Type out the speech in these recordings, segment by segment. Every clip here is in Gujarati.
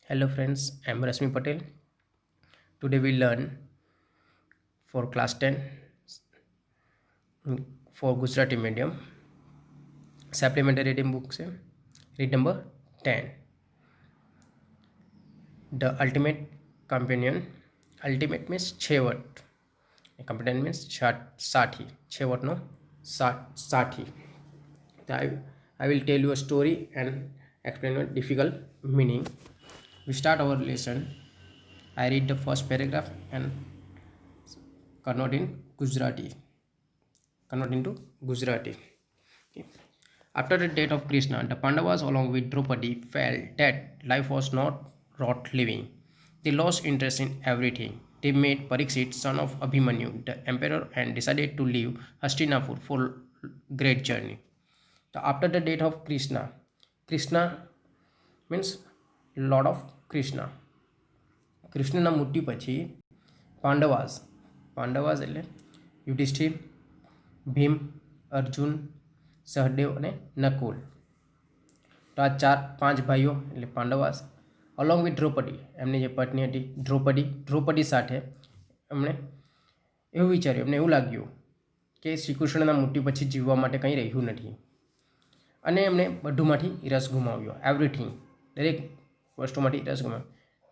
Hello friends, I am Rasmi Patel. Today we learn for class 10 for Gujarati medium supplementary reading books. Read number 10. The ultimate companion. Ultimate means Chhevat. Companion means સાથી. છેવટનો સાથી. I will tell you a story and explain a difficult meaning. We start our lesson. I read the first paragraph and convert in Gujarati. Convert into Gujarati. Okay. After the death of Krishna, the Pandavas along with Draupadi felt that life was not worth living. They lost interest in everything. They made Parikshit, son of Abhimanyu, the emperor, and decided to leave Hastinapur for great journey. So after the death of Krishna, Krishna means Lord of Krishna. કૃષ્ણના મૃત્યુ પછી પાંડવાસ એટલે યુધિષ્ઠિર, ભીમ, અર્જુન, સહદેવ અને નકુલ. તો આ પાંચ ભાઈઓ એટલે પાંડવાસ અલોંગ વિથ દ્રૌપદી, એમની જે પત્ની હતી દ્રૌપદી સાથે એમણે એવું વિચાર્યું, એમને એવું લાગ્યું કે શ્રી કૃષ્ણના મૃત્યુ પછી જીવવા માટે કંઈ રહ્યું નથી અને એમણે બધુંમાંથી રસ ગુમાવ્યો. એવરીથિંગ, દરેક વસ્તુમાંથી રસ ગુમાવ્યો.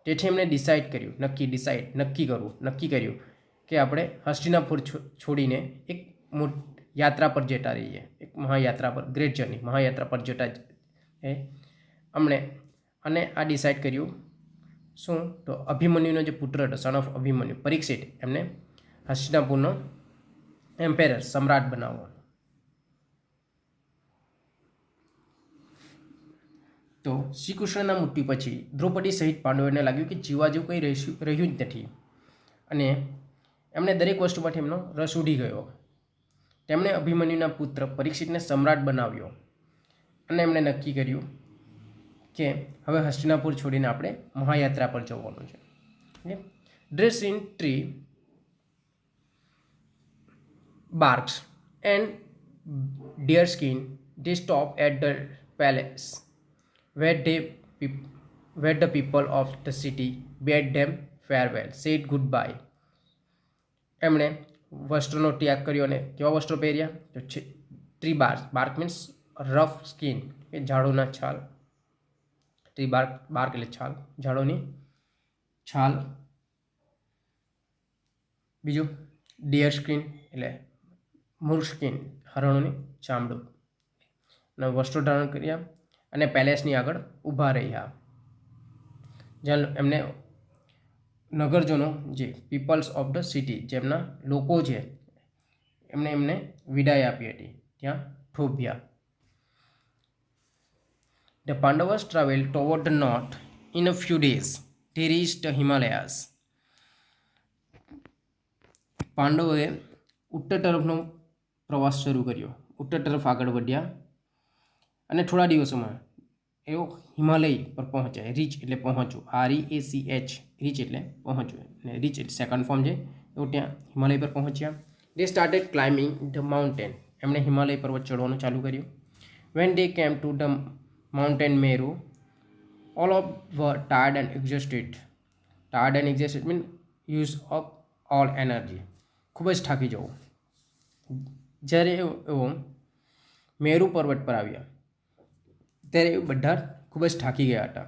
તેથી એમણે નક્કી કર્યું કે આપણે હસ્તિનાપુર છોડીને એક યાત્રા પર જતા રહીએ, એક મહાયાત્રા પર, ગ્રેટ જર્ની, મહાયાત્રા પર જતા એમણે અને આ ડિસાઇડ કર્યું શું? તો અભિમન્યુનો જે પુત્ર હતો, સન ઓફ અભિમન્યુ, પરીક્ષિત, એમને હસ્તિનાપુરનો એમ્પેરર, સમ્રાટ બનાવવો. તો શ્રી કૃષ્ણના મૃત્યુ પછી દ્રૌપદી સહિત પાંડવોને લાગ્યું કે જીવા જેવું કંઈ રહ્યું જ નથી અને એમણે દરેક વસ્તુમાંથી એમનો રસ ઉડી ગયો. તેમણે અભિમન્યુના પુત્ર પરીક્ષિતને સમ્રાટ બનાવ્યો અને એમણે નક્કી કર્યું કે હવે હસ્તિનાપુર છોડીને આપણે મહાયાત્રા પર જવાનું છે. Dress in tree barks and deer skin, they stop at the palace where the people of the city bade them farewell, said goodbye. એમણે વસ્ત્રનો ત્યાગ કર્યો અને કેવા વસ્ત્રો પહેર્યા? તો tree bark means rough skin, કે ઝાડોના છાલ. ટ્રી બાર્ક એટલે છાલ, ઝાડોની છાલ. બીજું ડિયર સ્કિન એટલે મૂળ સ્કિન, હરણોની ચામડું. અને વસ્ત્રો ધારણ કર્યા અને પેલેસની આગળ ઊભા રહ્યા, જ્યાં એમને નગરજનો, જે પીપલ્સ ઓફ ધ સિટી, જેમના લોકો છે, એમને વિદાય આપી હતી, ત્યાં થોભ્યા. The Pandavas traveled toward the north. In a few days, they reached the Himalayas. પાંડવોએ ઉત્તર તરફનો પ્રવાસ શરૂ કર્યો, ઉત્તર તરફ આગળ વધ્યા અને થોડા દિવસોમાં એઓ હિમાલય પર પહોંચ્યા. રીચ એટલે પહોંચવું, REACH, રીચ એટલે પહોંચવું, અને રીચ એટલે સેકન્ડ ફોર્મ છે. એઓ ત્યાં હિમાલય પર પહોંચ્યા. They started climbing the mountain. એમણે હિમાલય પર્વત ચડવાનું ચાલુ કર્યું. When they came to the mountain Meru, all of were tired and exhausted. Tired and exhausted mean use of all energy, ખૂબ જ થાકી જવું. જ્યારે એઓ મેરુ પર્વત પર આવ્યા ત્યારે બધા ખૂબ જ થાકી ગયા હતા.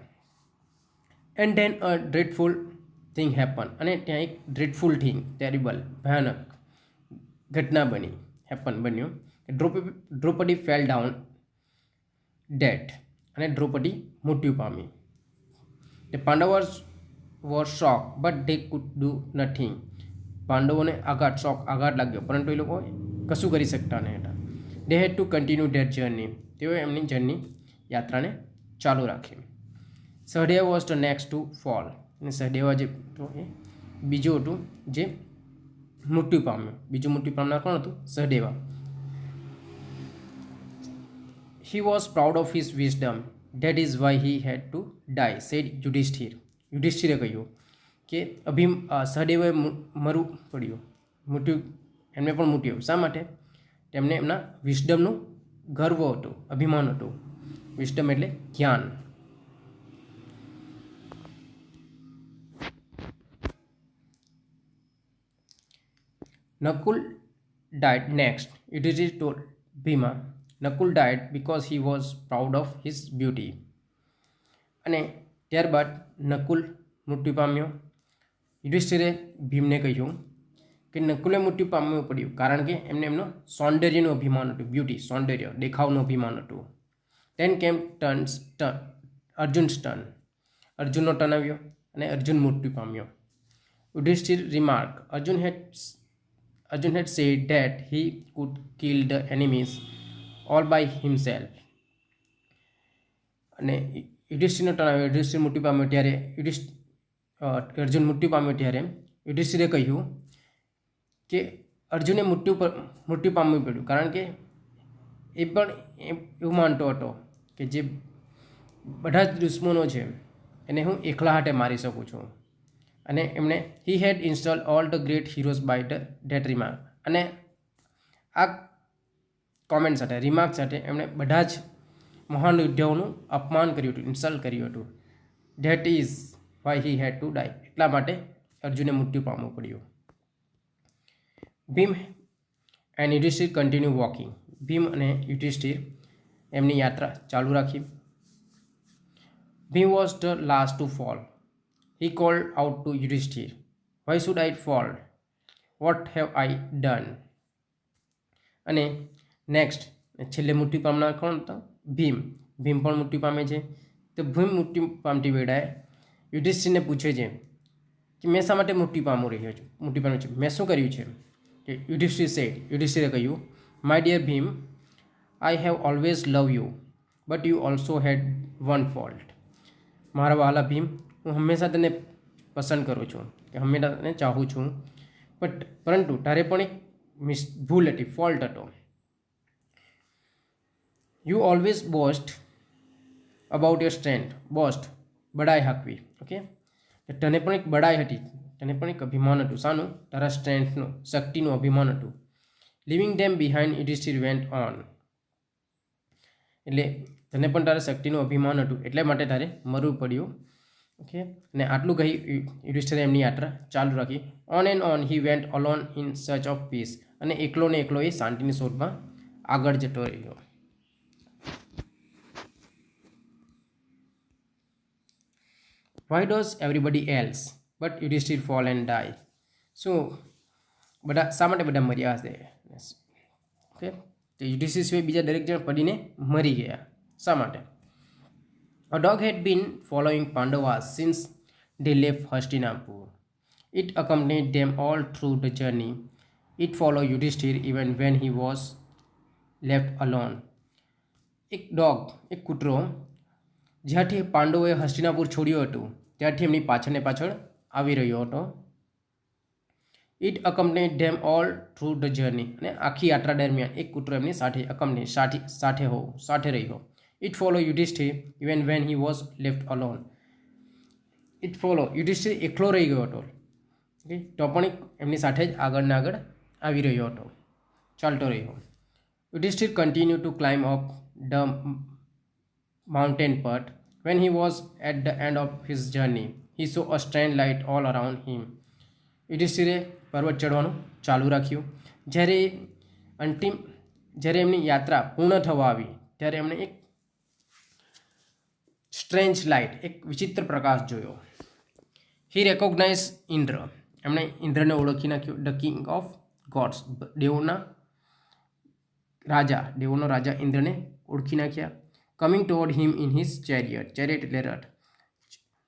And then a dreadful thing happen. અને ત્યાં એક ડ્રેડફુલ થિંગ, ટેરિબલ, ભયાનક ઘટના બન્યું. Draupadi fell down dead. અને દ્રૌપદી મૃત્યુ પામી. The Pandavas were shock but they could do nothing. પાંડવોને આઘાત લાગ્યો, પરંતુ એ લોકો કશું કરી શકતા નહીં હતા. They had to continue their journey. તેઓએ એમની યાત્રાને ચાલુ રાખી. Sahadev was the next to fall. અને સહદેવ જે બીજું હતું જે મૃત્યુ પામ્યું. બીજું મૃત્યુ પામનાર કોણ હતું? Sahadeva. He was proud of his wisdom, that is why he had to die, said Yudhishthir. યુધિષ્ઠિરે કહ્યું કે સહદેવે મરવું પડ્યું, એમને પણ મૃત્યુ. શા માટે? તેમને એમના વિઝડમનું ગર્વ હતું, અભિમાન હતું. વિઝડમ એટલે જ્ઞાન. Nakul died next. Yudhishthir told Bhima, Nakul died because he was proud of his beauty. અને ત્યારબાદ નકુલ મૃત્યુ પામ્યો. યુધિષ્ઠિરે ભીમને કહ્યું કે નકુલે મૃત્યુ પામવું પડ્યું કારણ કે એમને એમનો સૌંદર્યનું અભિમાન હતું. બ્યુટી, સૌંદર્ય, દેખાવનું અભિમાન હતું. ધેન કેમ અર્જુન ટર્ન. અર્જુનનો ટર્ન આવ્યો અને અર્જુન મૃત્યુ પામ્યો. Yudhishthir remark, Arjun had said that he could kill the enemies all by himself. અને યુધિષ્ઠિરનો ટર્ન આવ્યો. યુધિષ્ઠિર મૃત્યુ પામ્યો ત્યારે અર્જુન મૃત્યુ પામ્યો ત્યારે યુધિષ્ઠિરે કહ્યું કે અર્જુને મૃત્યુ પામવું પડ્યું કારણ કે એ પણ એવું માનતો હતો કે જે બધા જ દુશ્મનો છે એને હું એકલા હાથે મારી શકું છું. અને એમણે he had install all the great heroes by that remark. અને આ કોમેન્ટ સાથે, રિમાર્ક સાથે એમણે બધા જ મહાન યોદ્ધાઓનું અપમાન કર્યું હતું, ઇન્સલ્ટ કર્યું હતું. That is why he had to die. એટલા માટે અર્જુને મૃત્યુ પામવું પડ્યું. Bhim and Yudhishthir continue walking. Bhim અને યુધિષ્ઠિર એમની યાત્રા ચાલુ રાખી. Bhim was the last to fall. He called out to Yudhishthir, Why should I fall? What have I done? અને નેક્સ્ટ છેલ્લે મૃત્યુ પામનાર કોણ હતા? ભીમ. ભીમ પણ મૃત્યુ પામે છે. તો ભીમ મૃત્યુ પામતી વેળાએ યુધિષ્ઠિરને પૂછે છે કે મેં શા માટે મૃત્યુ પામ્યું છે, મેં શું કર્યું છે? કે યુધિષ્ઠિરે કહ્યું, my dear Bhim, I have always love you but you also had one fault. મારા વહાલા ભીમ, હું હંમેશા તને પસંદ કરું છું, કે હંમેશા તને ચાહું છું, પરંતુ તારે પણ એક ભૂલ હતી, ફોલ્ટ હતો. You always boast about your strength. Boast, બડાઈ હાંકવી. ઓકે, તને પણ એક બડાઈ હતી, તને પણ એક અભિમાન હતું. શાનું? તારા સ્ટ્રેન્થનું, શક્તિનું અભિમાન હતું. Leaving them behind Yudhishthir went on. એટલે તને પણ તારા શક્તિનું અભિમાન હતું, એટલે માટે તારે મરવું પડ્યું. ઓકે, અને આટલું કહી યુધિષ્ઠિરે એમની યાત્રા ચાલુ રાખી. On and on he went alone in search of peace. અને એકલો ને એકલો એ શાંતિની શોધમાં આગળ જતો રહ્યો. Why does everybody else but Yudhishthir fall and die. શું શા માટે બધા મર્યા હશે? ઓકે, તો યુધિષ્ઠિર સિવાય બીજા દરેક જણ પડીને મરી ગયા. શા માટે? A dog had been following Pandavas since they left Hastinapur. It accompanied them all through the journey. It followed Yudhishthir even when he was left alone. એક કૂતરો જ્યાંથી પાંડવોએ હસ્તિનાપુર છોડ્યું હતું ત્યાંથી એમની પાછળને પાછળ આવી રહ્યો હતો. It accompanied them all through the journey. અને આખી યાત્રા દરમિયાન એક કૂતરો એમની સાથે રહ્યો. It followed Yudhishthir even when he was left alone. It followed Yudhishthir એકલો રહી ગયો હતો, ઓકે, તો પણ એમની સાથે જ આગળ આવી રહ્યો હતો, ચાલતો રહ્યો. Yudhishthir continue to climb up the mountain પટ. When he was at the end of his journey, he saw a strange light all around him. યુધિષ્ઠિરે પર્વત ચડવાનું ચાલુ રાખ્યું. જ્યારે એમની યાત્રા પૂર્ણ થવા આવી ત્યારે એમણે એક સ્ટ્રેન્જ લાઇટ, એક વિચિત્ર પ્રકાશ જોયો. He recognise Indra. એમણે ઇન્દ્રને ઓળખી નાખ્યો. The king of gods. દેવોનો રાજા ઇન્દ્રને ઓળખી નાખ્યા. Coming toward him in his chariot. Chariot એટલે રથ.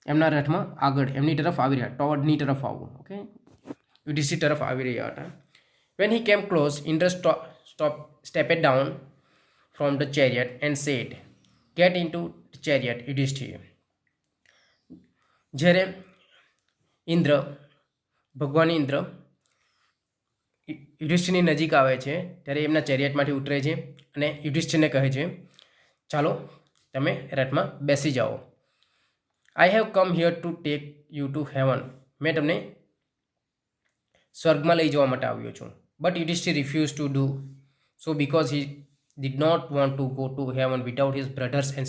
એમના રથમાં આગળ એમની તરફ આવી રહ્યા. ટોવર્ડની તરફ આવવું. ઓકે, યુધિષ્ઠિર તરફ આવી રહ્યા હતા. When he came close, Indra stepped down from the chariot and said, get into chariot Yudhishthir. જ્યારે ભગવાન ઇન્દ્ર યુધિષ્ઠિરની નજીક આવે છે ત્યારે એમના ચેરિયટમાંથી ઉતરે છે અને યુધિષ્ઠિરને કહે છે, ચાલો તમે રથમાં બેસી જાઓ. I have come here to take you to heaven. મેં તમને સ્વર્ગમાં લઈ જવા માટે આવ્યો છું. But Yudhishthir refuse to do so because he did not want to go to heaven without his brothers and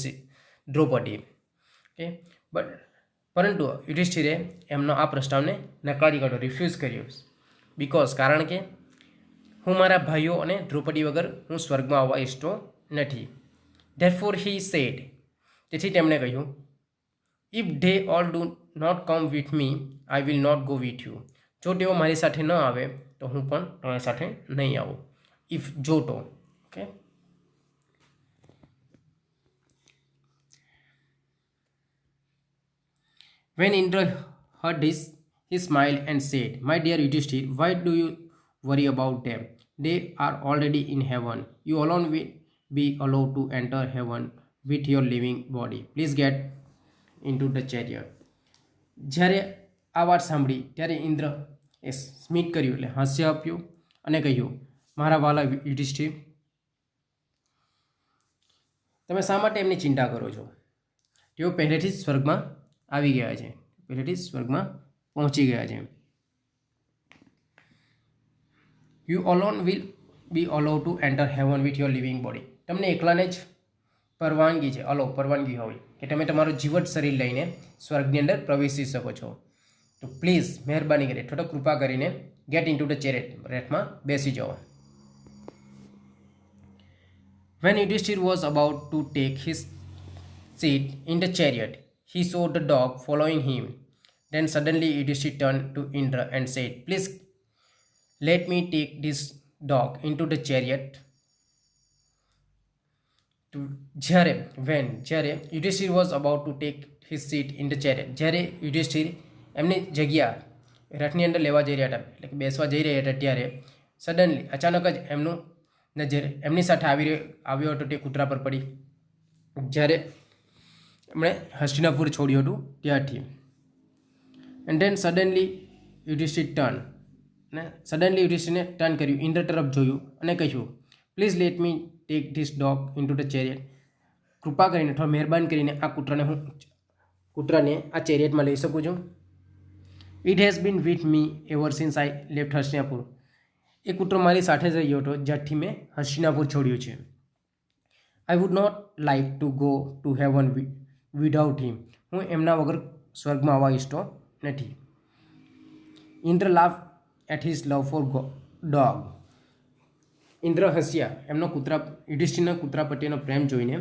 Draupadi. Okay, પરંતુ યુધિષ્ઠિરે એમનો આ પ્રસ્તાવને નકારી કાઢ્યો, રિફ્યુઝ કર્યો. કારણ કે હું મારા ભાઈઓ અને દ્રૌપદી વગર હું સ્વર્ગમાં આવવા ઈચ્છતો નથી. ધેરફોર હી સેડ, તેથી તેમણે કહ્યું, if they all do not come with me I will not go with you. જો તેઓ મારી સાથે ન આવે તો હું પણ તમારી સાથે નહીં આવું. ઇફ જો તો, okay. When Indra heard this, he smiled and said, my dear Yudhishthir, why do you worry about them? They are already in heaven. You alone will be allowed to enter heaven with your living body. Please get into the chariot. જ્યારે આ વાત સાંભળી ત્યારે ઇન્દ્ર એ સ્મિત કર્યું એટલે હાસ્ય આપ્યું અને કહ્યું, મારા વાલા યુધિષ્ઠિર, તમે શા માટે એમની ચિંતા કરો છો? તેઓ પહેલેથી જ સ્વર્ગમાં આવી ગયા છે, પહેલેથી જ સ્વર્ગમાં પહોંચી ગયા છે. You alone will be allowed two enter heaven with your living body. તમને એકલાને જ પરવાનગી છે, પરવાનગી હોય કે તમે તમારું જીવત શરીર લઈને સ્વર્ગની અંદર પ્રવેશી શકો છો. તો પ્લીઝ મહેરબાની કરી થોડો કૃપા કરીને ગેટ ઇન ટુ ધ ચેરેટ, રેટમાં બેસી જાઓ. When Yudhishthir was about to take his seat in the chariot, he saw the dog following him. Then suddenly Yudhishthir turned to Indra and said, please let me take this dog into the chariot. જ્યારે Yudhishthir was about to take his seat in the chariot, જ્યારે યુધિષ્ઠિર એમની જગ્યા રથની અંદર લેવા જઈ રહ્યા હતા, એટલે કે બેસવા જઈ રહ્યા હતા, ત્યારે સડનલી અચાનક જ એમનું નજર એમની સાથે આવ્યો હતો તે કૂતરા પર પડી, જ્યારે એમણે હસ્તિનાપુર છોડ્યું હતું ત્યારથી. એન્ડ ધેન સડનલી યુધિષ્ઠિરને ટર્ન કર્યું, ઇન્દ્ર તરફ જોયું અને કહ્યું, please let me take this dog into the chariot. કૃપા કરીને અથવા મહેરબાન કરીને આ કૂતરાને આ ચેરિયટમાં લઈ શકું છું. It has been with me ever since I left Hastinapur. એ કૂતરો મારી સાથે જ રહ્યો હતો જ્યારથી મેં હસ્તિનાપુર છોડ્યું છે. I would not like to go to heaven without him. હું એમના વગર સ્વર્ગમાં આવવા ઈચ્છતો નથી. Indra laugh at his love for dog. Indra હસ્યા એમનો યુધિષ્ઠિરના કૂતરા પ્રત્યેનો પ્રેમ જોઈને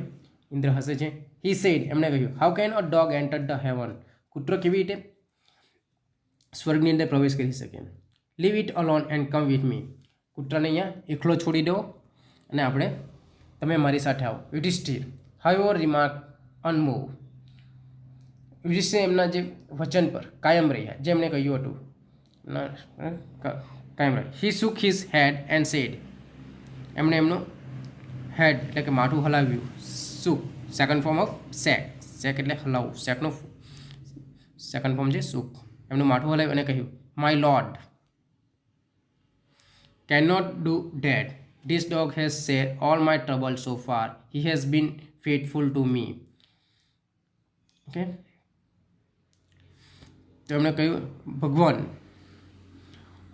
ઇન્દ્ર હસે છે. હી સેડ, એમણે કહ્યું, how can a dog enter the heaven. કૂતરો કેવી રીતે સ્વર્ગની અંદર પ્રવેશ કરી શકે? Leave it alone and come with me. કૂતરાને અહીંયા એકલો છોડી દો અને તમે મારી સાથે આવો. Yudhishthir however remark unmoved. Yudhishthir એમના જે વચન પર કાયમ રહ્યા, જે એમણે કહ્યું હતું કાયમ રહ્યા. He shook his head and said. એમણે એમનું હેડ એટલે કે માથું હલાવ્યું. Shook second form of shake. Shake એટલે હલાવવું, સેકનું સેકન્ડ ફોર્મ છે સુક. એમનું માથું હલાવ્યું અને કહ્યું, my lord cannot do that. This dog has shared all my trouble so far. He has been faithful to me. Okay. તો એમણે કહ્યું, ભગવાન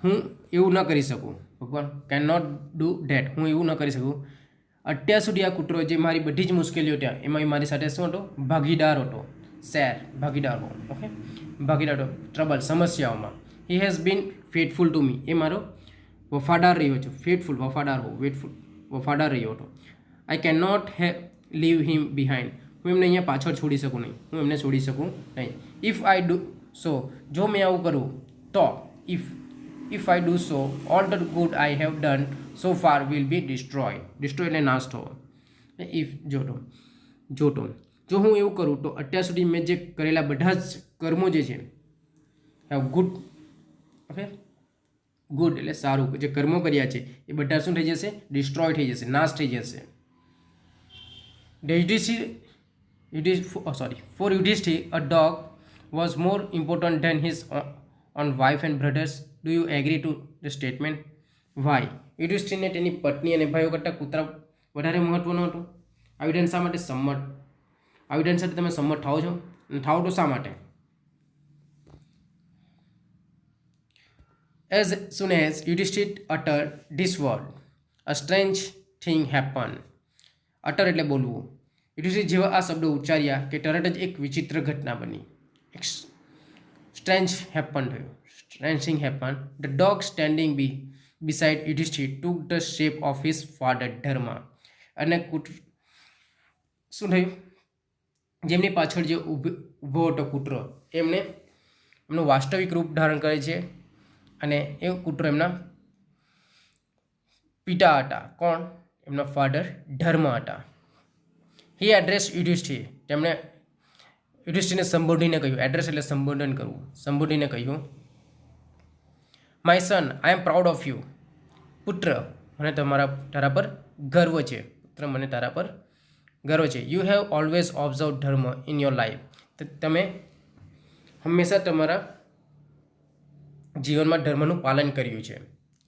હું એવું ન કરી શકું. ભગવાન કેન નોટ ડુ ડેટ. હું એવું ન કરી શકું. અત્યાર સુધી આ કૂતરો જે મારી બધી જ મુશ્કેલીઓ ત્યાં એમાં મારી સાથે શું હતો? ભાગીદાર હતો. શેર ભાગીદાર હો. ઓકે, ભાગીદાર હતો ટ્રબલ સમસ્યાઓમાં. He has been faithful to me. એ મારો વફાદાર રહ્યો છે. ફેથફુલ વફાદાર રહ્યો હતો. I can not leave him behind. હું એમને અહીંયા પાછળ છોડી શકું નહીં. હું એમને છોડી શકું નહીં. ઇફ આઈ ડુ સો, જો મેં આવું કરું તો, if I do so, all the good I have done so far will be destroy. Destroy એટલે નાશ થવો. ઇફ જોતો જો હું એવું કરું તો અત્યાર સુધી મેં જે કરેલા બધા જ કર્મો જે છે હેવ ગુડ. ઓકે, ગુડ એટલે સારું, જે કર્મો કર્યા છે એ બધા શું થઈ જશે? ડિસ્ટ્રોય થઈ જશે, નાશ થઈ જશે. For Yudhishthir a dog was more important than his own wife and brothers. Do you agree to the statement? Why? યુધિષ્ઠિરને તેની પત્ની અને ભાઈઓ કરતાં કૂતરા વધારે મહત્વનો હતો. આ વિધાન શા માટે સંમત? આ વિધાન સાથે તમે સંમત થાઓ છો? અને થાઓ તો શા માટે? As soon as Yudhishthir uttered this word, a strange thing happened. Utter એટલે બોલવું. યુધિષ્ઠિર જેવા આ શબ્દો ઉચ્ચાર્યા કે તરત જ એક વિચિત્ર ઘટના બની. સ્ટ્રેન્જ હેપન થયું. Strange thing happen. The dog standing beside Yudhishthir took the shape of his father Dharma. અને શું થયું, જેમની પાછળ જે ઊભો હતો કૂતરો એમનું વાસ્તવિક રૂપ ધારણ કરે છે અને એ કૂતરો એમના પિતા હતા. કોણ? એમના ફાધર ધર્મ હતા. હી એડ્રેસ યુધિષ્ઠિર, તેમણે યુધિષ્ઠિરને સંબોધીને કહ્યું. એડ્રેસ એટલે સંબોધન કરવું. સંબોધીને કહ્યું, my son, I am proud of you. પુત્ર, મને તારા પર ગર્વ છે. પુત્ર, મને તારા પર ગર્વ છે. યુ હેવ ઓલવેઝ ઓબ્ઝર્વ ધર્મ ઇન યોર લાઈફ. તમે હંમેશા તમારા જીવનમાં ધર્મનું પાલન કર્યું છે.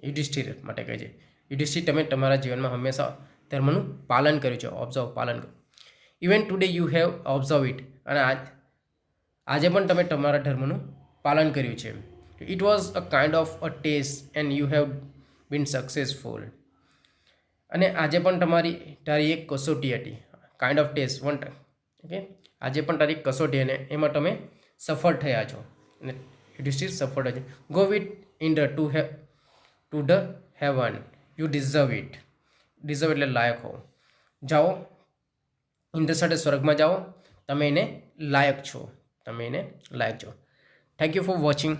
યુધિષ્ઠિર માટે કહે છે, યુધિષ્ઠિર, તમે તમારા જીવનમાં હંમેશા ધર્મનું પાલન કર્યું છે. ઓબ્ઝર્વ, પાલન કર્યું. Even today you have observe it. અને આજે પણ તમે તમારા ધર્મનું પાલન કર્યું છે. It was a kind of a test and you have been successful. અને આજે પણ તારી એક કસોટી હતી. Kind of test one. Okay, આજે પણ તારી કસોટી અને એમાં તમે સફળ થયા છો. અને યુધિષ્ઠિર સફળ છે. Go with Indra to the heaven, you deserve it. Deserve એટલે લાયક હો. જાઓ, ઇન્દ્ર સાથે સ્વર્ગમાં જાઓ, તમે એને લાયક છો. Thank you for watching.